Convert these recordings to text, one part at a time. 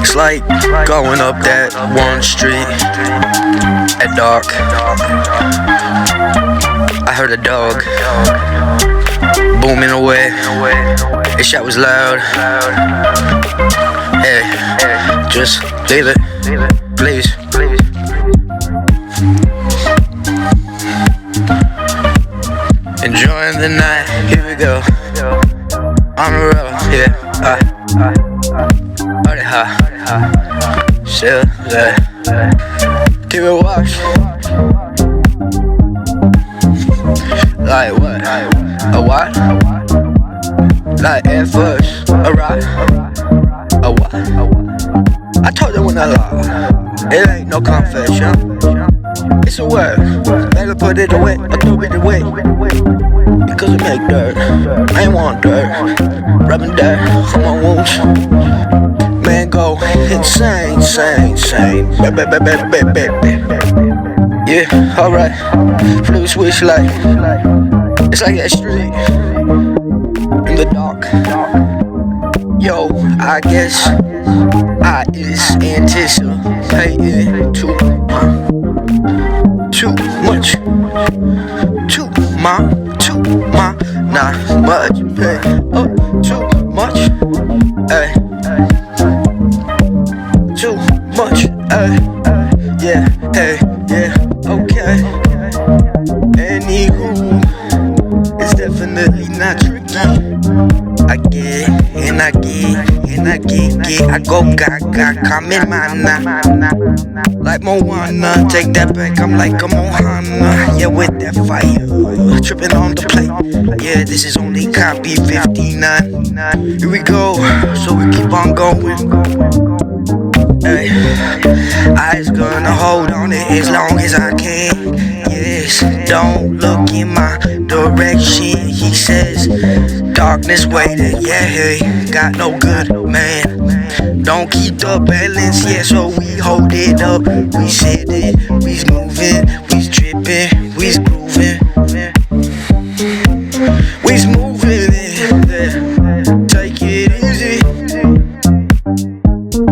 It's like going up that one street at dark. I heard a dog booming away. His shot was loud. Hey, just leave it, please. Enjoying the night, here we go. On the road, yeah. Party hard, chill, yeah. Keep it wash. Like what? A what? Like Air Force, a rock. A what? I told you when I lie. It ain't no confession. It's a word. Better put it away or throw it away. Because it make dirt. I ain't want dirt. Rubbing dirt on my wounds. Man, go insane. Yeah, alright. Flip switch like. It's like that street. In the dark. Yo, I guess I is anticipating too much, not much, hey, oh, too much, hey, too much, hey, yeah, okay, anywho, it's definitely not tricky. I get, I go gaga, come in mana. Like Moana, take that back, I'm like a Mohana. Yeah, with that fire, tripping on the plate. Yeah, this is only copy 59. Here we go, so we keep on going. Hey, I is gonna hold on it as long as I can. Yes, don't look in my direction. He says, darkness waiting. Yeah, hey, got no good man. Don't keep the balance, yeah, so we hold it up. We said it, we's moving, we's dripping, we's grooving. We's moving it, take it easy.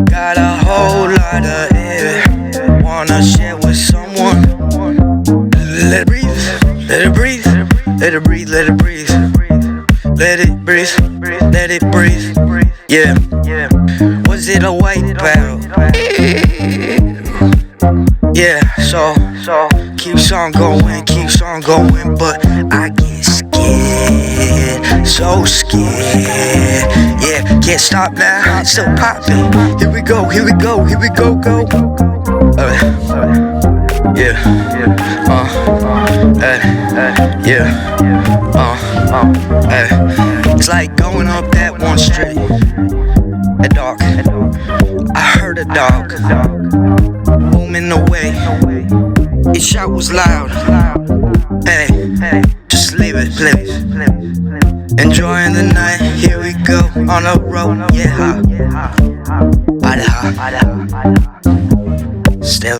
Got a whole lot of air, wanna share with someone. Let it breathe, let it breathe, let it breathe, let it breathe. Let it breathe, let it breathe, yeah. Was it a white belt? Yeah, so keeps on going, but I get scared, so scared. Yeah, can't stop now, it's still popping. Here we go, go. Yeah, it's like going up that one street at dark. I heard a dog booming away. His shot was loud. Hey, just leave it, please. Enjoying the night, here we go on the road. Yeah, still.